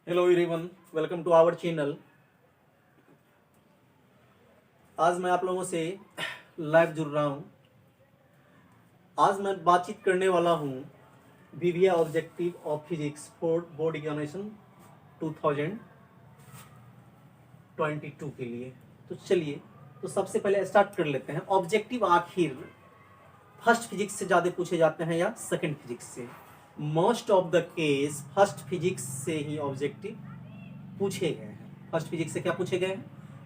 Hello everyone, welcome to our channel. आज मैं आप लोगों से लाइव जुड़ रहा हूं। आज मैं बातचीत करने वाला हूं वीवीए objective of physics for board examination 2022 के लिए। तो चलिए, तो सबसे पहले स्टार्ट कर लेते हैं। ऑब्जेक्टिव आखिर फर्स्ट फिजिक्स से ज़्यादा पूछे जाते हैं या सेकेंड फिजिक्स से? Most of the case first physics से ही ऑब्जेक्टिव पूछे गए हैं। फर्स्ट फिजिक्स से क्या पूछे गए हैं?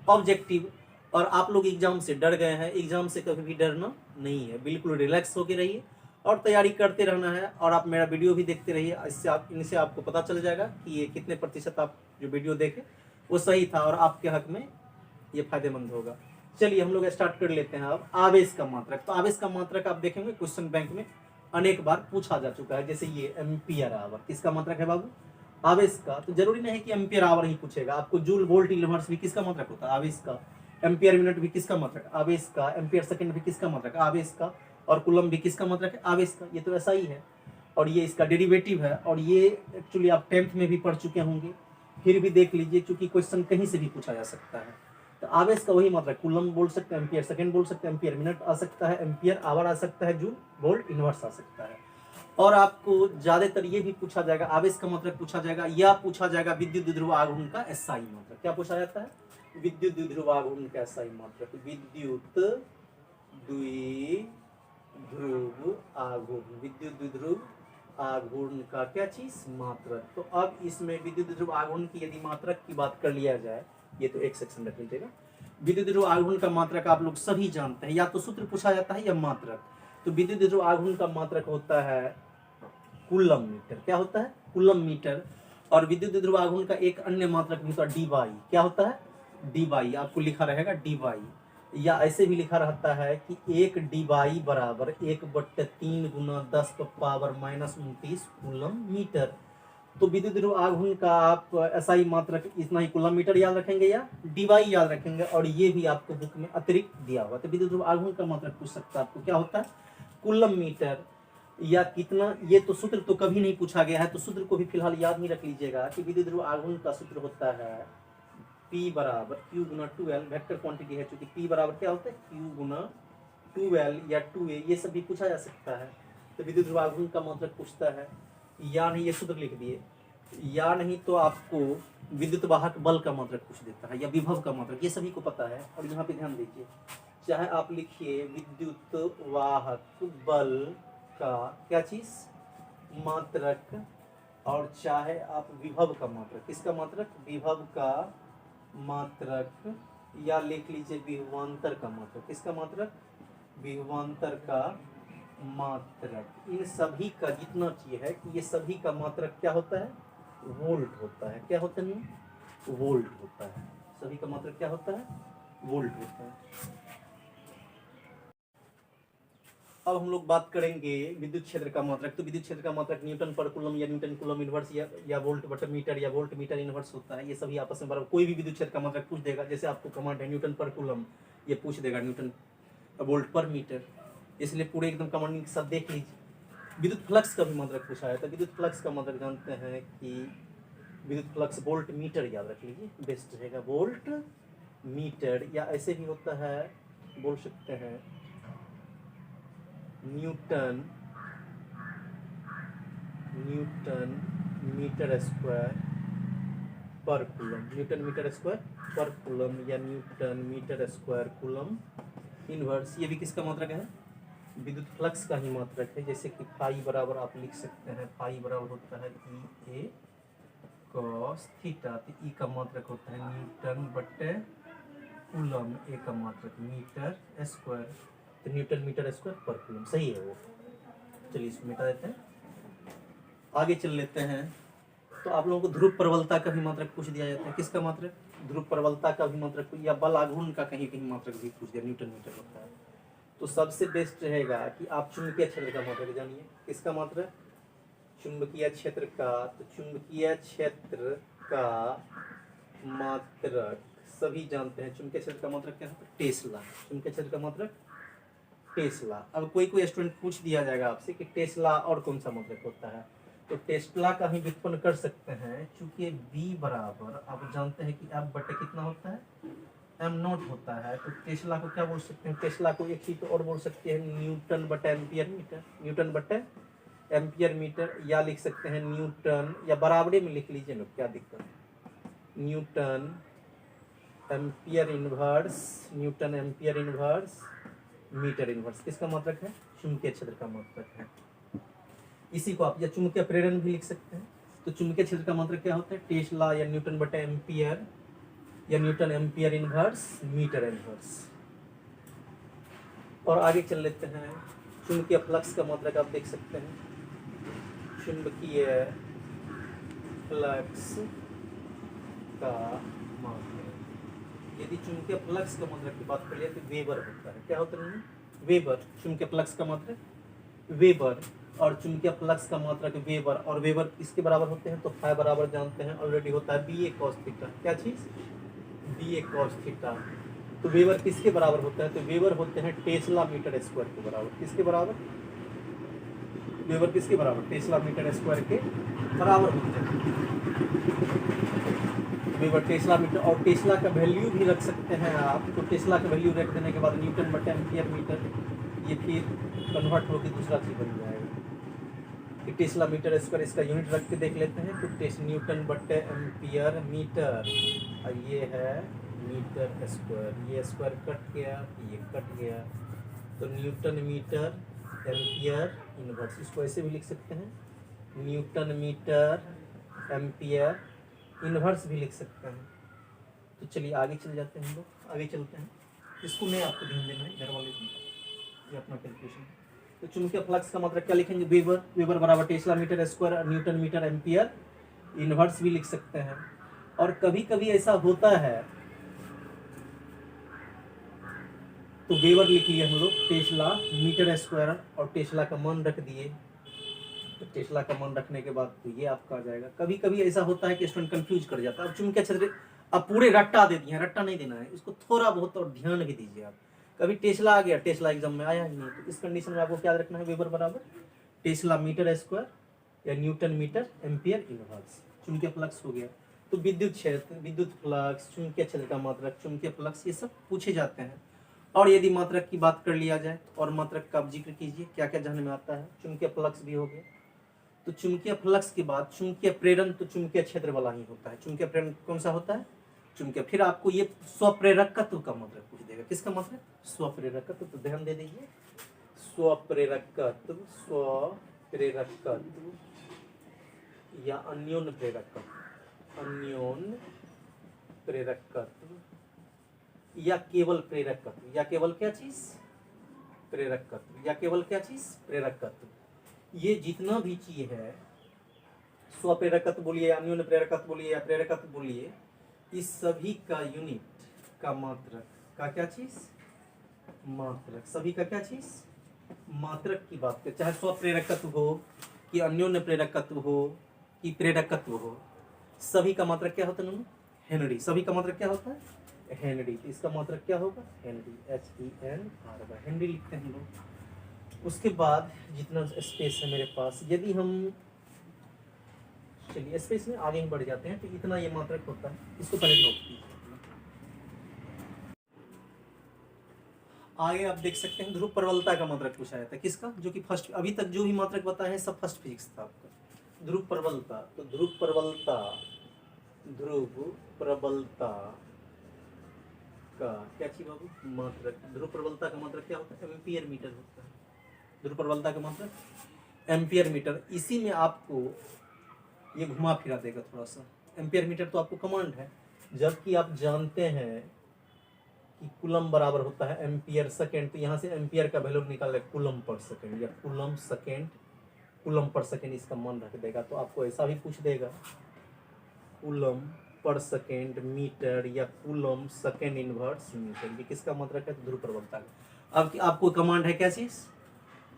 ऑब्जेक्टिव। और आप लोग एग्जाम से डर गए हैं, एग्जाम से कभी भी डरना नहीं है। बिल्कुल रिलैक्स होके रहिए और तैयारी करते रहना है। और आप मेरा वीडियो भी देखते रहिए, इनसे आपको पता चल जाएगा कि ये कितने प्रतिशत आप जो वीडियो देखे वो सही था और आपके हक में ये फायदेमंद होगा। चलिए हम लोग स्टार्ट कर लेते हैं। अब आवेश का मात्रक। तो आवेश का मात्रक आप देखेंगे क्वेश्चन बैंक में अनेक बार पूछा जा चुका है। जैसे ये एम्पियर आवर किसका मात्रक है बाबू? आवेश का। तो जरूरी नहीं है कि एम्पियर आवर ही पूछेगा, आपको जूल वोल्ट इनवर्स भी किसका मात्रक होता है? आवेश का। एम्पियर मिनट भी किसका मात्रक? आवेश का। एम्पियर सेकंड भी किसका मात्रक? आवेश का। और कूलम भी किसका मात्रक है? आवेश का। ये तो ऐसा ही है और ये इसका डेरिवेटिव है और ये एक्चुअली आप 10th में भी पढ़ चुके होंगे, फिर भी देख लीजिए क्योंकि क्वेश्चन कहीं से भी पूछा जा सकता है। तो आवेश का वही मात्रक, कूलम बोल सकते हैं, एम्पियर सेकंड बोल सकते हैं, एम्पियर मिनट आ सकता है, एम्पियर आवर आ सकता है, जूल वोल्ट इनवर्स आ सकता है। और आपको ज्यादातर ये भी पूछा जाएगा, आवेश का मात्रक पूछा जाएगा या पूछा जाएगा विद्युत द्विध्रुव आघूर्ण का एसआई मात्रक। क्या पूछा जाता है? विद्युत द्विध्रुव आघूर्ण का एसआई मात्रक। विद्युत द्विध्रुव आघूर्ण, विद्युत द्विध्रुव आघूर्ण का क्या चीज? मात्रक। तो अब इसमें विद्युत द्विध्रुव आघूर्ण की यदि मात्रक की बात कर लिया जाए, ये तो एक सेक्शन रख लीजिएगा। विद्युत द्विध्रुव आघूर्ण का मात्रक आप लोग सभी जानते हैं, या तो सूत्र पूछा जाता है या मात्रक। तो विद्युत द्विध्रुव आघूर्ण का मात्रक होता है कूलम मीटर। क्या होता है? Coulomb metre. और विद्युत द्विध्रुव आघूर्ण का एक अन्य मात्रक भी होता है डी वाई। क्या होता है? D Y. आपको लिखा रहेगा डी वाई, या ऐसे भी लिखा रहता है कि एक डी वाई बराबर 1/3 × 10⁻⁻29 कूलम मीटर। तो विद्युत द्विध्रुव आघूर्ण का आप एसआई मात्रक इतना ही कूलम मीटर याद रखेंगे या डी वाई याद रखेंगे, और ये भी आपको बुक में अतिरिक्त दिया हुआ। तो विद्युत द्विध्रुव आघूर्ण का मात्रक पूछ सकता है आपको, क्या होता है? Coulomb metre. या कितना, ये तो सूत्र तो कभी नहीं पूछा गया है, तो सूत्र को भी फिलहाल याद नहीं रख लीजिएगा कि विद्युत ध्रुव आघूर्ण का सूत्र होता है P बराबर Q × 2L। वेक्टर क्वांटिटी है, चूंकि P बराबर क्या होता है? Q × 2L या 2A, ये सब भी पूछा जा सकता है। तो विद्युत ध्रुव आघूर्ण का मात्रक पूछता है, या नहीं ये सूत्र लिख दिए, या नहीं तो आपको विद्युत वाहक बल का मात्रक पूछ देता है, या विभव का मात्रक, ये सभी को पता है। और यहाँ पे ध्यान दीजिए, चाहे आप लिखिए विद्युत वाहक बल का क्या चीज? मात्रक, और चाहे आप विभव का मात्रक, किसका मात्रक? विभव का मात्रक, या लिख लीजिए विभवांतर का मात्रक। किसका मात्रक? विभवांतर का मात्रक। इन सभी का जितना चीज है, ये सभी का मात्रक क्या होता है? वोल्ट होता है। क्या होता है? वोल्ट होता है। सभी का मात्रक क्या होता है? वोल्ट होता है। अब हम लोग बात करेंगे विद्युत क्षेत्र का मात्रक। तो विद्युत क्षेत्र का मात्रक न्यूटन पर कूलम या न्यूटन कूलम इनवर्स या वोल्ट बटा मीटर या वोल्ट मीटर इनवर्स होता है। ये सभी आपस में बराबर। कोई भी विद्युत क्षेत्र का मात्रक पूछ देगा, जैसे आपको कमांड है न्यूटन पर कूलम, ये पूछ देगा न्यूटन वोल्ट पर मीटर, इसलिए पूरे एकदम कमांडिंग के साथ देख लीजिए। विद्युत फ्लक्स का भी मात्रक पूछा है, तो विद्युत फ्लक्स का मात्रक जानते हैं कि विद्युत फ्लक्स वोल्ट मीटर याद रख लीजिए, बेस्ट रहेगा वोल्ट मीटर। या ऐसे भी होता है, बोल सकते हैं न्यूटन मीटर स्क्वायर पर कूलम, न्यूटन मीटर स्क्वायर पर कूलम, या newton metre square coulomb inverse. ये भी किसका मात्रक है? विद्युत फ्लक्स का ही मात्रक है। जैसे कि फाई बराबर आप लिख सकते हैं, फाई बराबर होता है E A cos थीटा। तो E का मात्रक होता है न्यूटन बटे कूलम, ए का मात्रक मीटर स्क्वायर। तो न्यूटन मीटर स्क्वायर पर कूलम सही है वो। चलिए इसको मिटा देते हैं, आगे चल लेते हैं। तो आप लोगों को ध्रुव प्रबलता का भी मात्रक पूछ दिया जाता है। किसका मात्रक? ध्रुव प्रबलता का भी मात्रक, या बल आघूर्ण का कहीं कहीं मात्रक भी पूछ दिया, न्यूटन मीटर होता है। तो सबसे बेस्ट रहेगा कि आप चुंबकीय क्षेत्र का मात्रक जानिए। किसका मात्रक? चुंबकीय क्षेत्र का। तो चुंबकीय क्षेत्र का मात्रक सभी जानते हैं। चुंबकीय क्षेत्र का मात्रक क्या है? टेस्ला। चुंबकीय क्षेत्र का मात्रक टेस्ला। अब कोई स्टूडेंट पूछ दिया जाएगा आपसे कि टेस्ला और कौन सा मात्रक होता है, तो टेस्ला का ही व्युत्पन्न कर सकते हैं, चूंकि v बराबर आप जानते हैं कि f बटे कितना होता है, m नॉट होता है। तो टेस्ला को क्या बोल सकते हैं, टेस्ला को एक चीज तो और बोल सकते हैं न्यूटन बटे एम्पियर मीटर, न्यूटन बटे एम्पियर मीटर, या लिख सकते हैं न्यूटन, या बराबरी में लिख लीजिए लोग, क्या दिक्कत है, newton ampere inverse, newton ampere inverse metre inverse. किसका मात्रक है, चुंबकीय क्षेत्र का मात्रक है। इसी को आप या चुंबकीय प्रेरण भी लिख सकते हैं। तो चुंबकीय क्षेत्र का मात्रक क्या होता है, टेस्ला या न्यूटन बटे एम्पियर या newton ampere inverse metre inverse. और आगे चल लेते हैं, चुंबकीय फ्लक्स का मात्रक आप देख सकते हैं, चुंबकीय फ्लक्स का मात्रक, यदि चुंबकीय फ्लक्स का मात्रक की बात करिए तो वेबर होता है। क्या होता है, वेबर। चुंबकीय फ्लक्स का मात्रक वेबर, और चुंबकीय फ्लक्स का मात्रक वेबर, और वेबर किसके बराबर होते हैं, तो फाई बराबर जानते हैं ऑलरेडी होता है बी ए कॉस थीटा। क्या चीज, बी ए कॉस थीटा। तो वेबर किसके बराबर होता है, तो वेबर होते हैं टेस्ला मीटर स्क्वायर के बराबर। किसके बराबर, वेबर किसके बराबर, टेस्ला मीटर स्क्वायर के बराबर होते हैं वेबर, टेस्ला मीटर। और टेस्ला का वैल्यू भी रख सकते हैं आप। तो टेस्ला का वैल्यू रख देने के बाद न्यूटन बटे एम्पियर मीटर, ये फिर कन्वर्ट होकर दूसरा चीज बन जाएगा कि टेस्ला मीटर स्क्वायर, इसका यूनिट रख के देख लेते हैं। तो टेस्ट न्यूटन बटे एम्पियर मीटर, और ये है मीटर स्क्वायर, ये स्क्वायर कट गया, ये कट गया, तो न्यूटन मीटर एम्पियर इनवर्स। इसको ऐसे भी लिख सकते हैं, न्यूटन मीटर एम्पियर इनवर्स भी लिख सकते हैं। तो चलिए आगे चल जाते हैं, हम लोग आगे चलते हैं। इसको मैं आपको ध्यान देना है, घर वाले को, ये अपना कैलकुलेशन। तो चुंबकीय फ्लक्स का मात्रक क्या लिखेंगे, वेबर, वेबर बराबर टेस्ला मीटर स्क्वायर और न्यूटन मीटर एम्पियर इनवर्स भी लिख सकते हैं। और कभी कभी ऐसा होता है तो वेबर लिख लिए हम लोग, टेस्ला मीटर स्क्वायर और टेस्ला का मान रख दिए। तो टेस्ला का मान रखने के बाद तो ये आपका आ जाएगा। कभी कभी ऐसा होता है कि स्टूडेंट कंफ्यूज कर जाता है। अब चुंबकीय क्षेत्र अब पूरे रट्टा दे दिए, रट्टा नहीं देना है, इसको थोड़ा बहुत और ध्यान भी दीजिए आप। कभी टेस्ला आ गया, टेस्ला एग्जाम में आया ही नहीं, तो इस कंडीशन में आपको क्या रखना है, वेबर बराबर टेस्ला मीटर स्क्वायर या न्यूटन मीटर एम्पियर इनवर्स। चुंबकीय फ्लक्स हो गया। तो विद्युत क्षेत्र, विद्युत फ्लक्स, चुंबकीय क्षेत्र का मात्रक, चुंबकीय फ्लक्स, ये सब पूछे जाते हैं। और यदि मात्रक की बात कर लिया जाए और मात्रक का जिक्र कीजिए, क्या क्या ध्यान में आता है, चुंबकीय फ्लक्स भी हो गया। तो चुंबकीय फ्लक्स के बाद चुंबकीय प्रेरण, तो चुंबकीय क्षेत्र वाला ही होता है। चुंबकीय प्रेरण कौन सा होता है, चुंबकीय। फिर आपको ये स्वप्रेरकत्व का मात्रक पूछ देगा। किसका मात्रक, स्वप्रेरकत्व। तो ध्यान दे दीजिए, स्वप्रेरकत्व, स्वप्रेरकत्व या अन्योन्य प्रेरकत्व, अन्योन्य प्रेरकत्व या केवल प्रेरकत्व, या केवल क्या चीज, प्रेरकत्व, या केवल क्या चीज, प्रेरकत्व। ये जितना भी चीज है, स्वप्रेरकत्व बोलिए, अन्योन्य प्रेरकत्व बोलिए या प्रेरकत्व बोलिए, इस सभी का यूनिट का मात्रक का क्या चीज, मात्रक। सभी का क्या चीज, मात्रक की बात करें, चाहे स्वप्रेरकत्व हो कि अन्योन्य प्रेरकत्व हो कि प्रेरकत्व हो, सभी का मात्रक क्या होता है, हेनरी। सभी का मात्रक क्या होता है, हेनरी। तो इसका मात्रक क्या होगा, हेनरी, HENRY, हेनरी लिखते हैं हम लोग। उसके बाद जितना स्पेस है मेरे पास, यदि हम चलिए स्पेस में आगे ही बढ़ जाते हैं, तो इतना ये मात्रक होता है, इसको पहले नोट कीजिए। आगे आप देख सकते हैं ध्रुव प्रबलता का मात्रक पूछा जाता है। किसका, जो कि फर्स्ट, अभी तक जो भी मात्रक बताए हैं सब फर्स्ट फिजिक्स था आपका। ध्रुव प्रबलता, तो ध्रुव प्रबलता, ध्रुव प्रबलता का क्या चीज बाबू, मात्रक। ध्रुव प्रबलता का मात्रक क्या होता है, एम्पियर मीटर होता है। ध्रुव प्रबलता का मात्रक एम्पियर मीटर। इसी में आपको ये घुमा फिरा देगा थोड़ा सा। एम्पियर मीटर तो आपको कमांड है, जबकि आप जानते हैं कि कूलम बराबर होता है एम्पियर सेकेंड। तो यहाँ से एम्पियर का वैल्यू निकाल कूलम पर सेकेंड या coulomb second, coulomb per second इसका मान रख देगा। तो आपको ऐसा भी पूछ देगा, कूलम पर सेकेंड मीटर या कूलम सेकेंड इनवर्स मीटर। ये किसका मात्रक है, ध्रुव प्रबलता का। अब आपको कमांड है क्या चीज,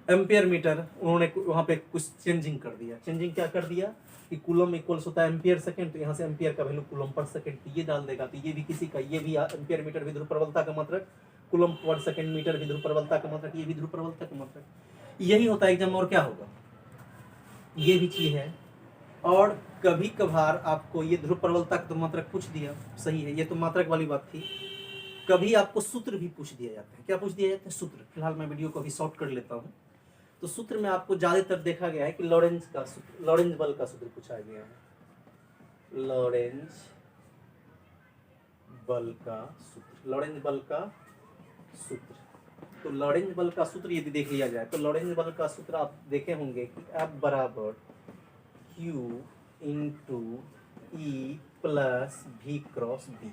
एम्पियर मीटर। उन्होंने वहाँ पे कुछ चेंजिंग कर दिया। चेंजिंग क्या कर दिया कि कूलम इक्वल्स होता है एम्पियर सेकंड, तो यहाँ से एम्पियर का वैल्यू कूलम पर सेकंड, तो ये डाल देगा। तो ये भी किसी का, ये भी एम्पियर मीटर भी ध्रुव प्रबलता का मात्रक, कूलम पर सेकंड मीटर भी ध्रुव प्रबलता का मात्रक, ये भी ध्रुव प्रबलता का मात्रक। यही होता है एग्जाम में। और क्या होगा, ये भी चीज है। और कभी कभार आपको ये ध्रुव प्रबलता का तो मात्रक पूछ दिया, सही है, ये तो मात्रक वाली बात थी। कभी आपको सूत्र भी पूछ दिया जाता है। क्या पूछ दिया जाता है? सूत्र। फिलहाल मैं वीडियो को अभी शॉर्ट कर लेता हूँ। तो सूत्र में आपको ज्यादातर देखा गया है कि लॉरेंज का सूत्र, लॉरेंज बल का सूत्र पूछा गया है। लॉरेंज बल का सूत्र, लॉरेंज बल का सूत्र। तो लॉरेंज बल का सूत्र यदि देख लिया जाए तो लॉरेंज बल का सूत्र आप देखे होंगे कि F बराबर Q into E plus V cross B.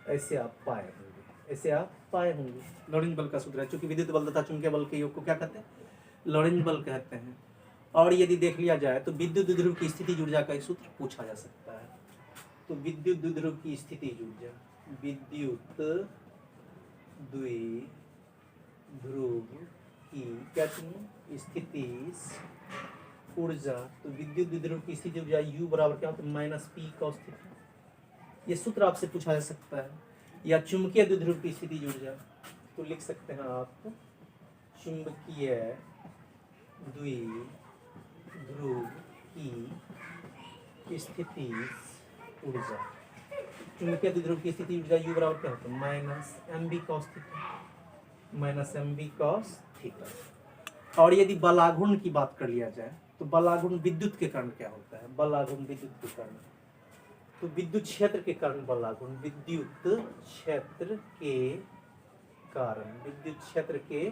ऐसे आप पाए होंगे, ऐसे आप पाए होंगे। लॉरेंज बल का सूत्र है, चूंकि विद्युत बल तथा चुंबकीय बल के योग को क्या कहते हैं? लॉरेंज बल कहते हैं। और यदि देख लिया जाए तो विद्युत द्विध्रुव की स्थिति ऊर्जा का एक सूत्र पूछा जा सकता है। तो विद्युत द्विध्रुव की स्थिति ऊर्जा, विद्युत द्विध्रुव की क्या चिन्ह? स्थितिज ऊर्जा। तो विद्युत द्विध्रुव की स्थिति ऊर्जा U बराबर क्या होता है? Minus P cos theta. ये सूत्र आपसे पूछा जा सकता है। या चुंबकीय द्विध्रुव की स्थिति ऊर्जा, तो लिख सकते हैं आप चुंबकीय द्विध्रुव की स्थिति ऊर्जा। चुंबकीय द्विध्रुव की स्थिति ऊर्जा U बराबर क्या होता है? Minus M B cos theta, minus M B cos theta. और यदि बलाघूर्ण की बात कर लिया जाए तो बलाघूर्ण विद्युत के कारण क्या होता है? बलाघूर्ण विद्युत के कारण, तो विद्युत क्षेत्र के कारण बलाघूर्ण, विद्युत क्षेत्र के कारण, विद्युत क्षेत्र के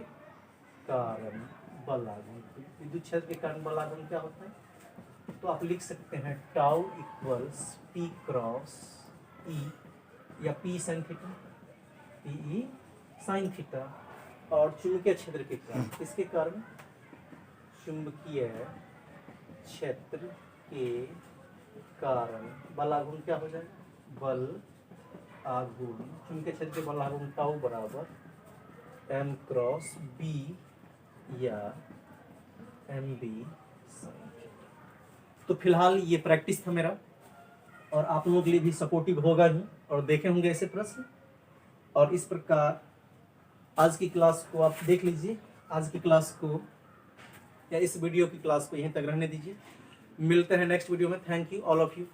कारण बलाघूर्ण, विद्युत क्षेत्र के कारण बलाघूर्ण क्या होता है? तो आप लिख सकते हैं टाउ इक्वल्स पी क्रॉस ई, या P sine theta, P E sine theta. और चुंबकीय क्षेत्र के कारण, किसके कारण? चुंबकीय क्षेत्र के कारण बलाघूर्ण क्या हो जाएगा? बल आघूर्ण, चुंबकीय क्षेत्र के बल आघूर्ण टाउ बराबर एम क्रॉस बी या एम बी साइन थीटा। तो फिलहाल ये प्रैक्टिस था मेरा, और आप लोगों के लिए भी सपोर्टिव होगा ही, और देखे होंगे ऐसे प्रश्न। और इस प्रकार आज की क्लास को आप देख लीजिए, आज की क्लास को या इस वीडियो की क्लास को यहीं तक रहने दीजिए। मिलते हैं नेक्स्ट वीडियो में। Thank you all of you.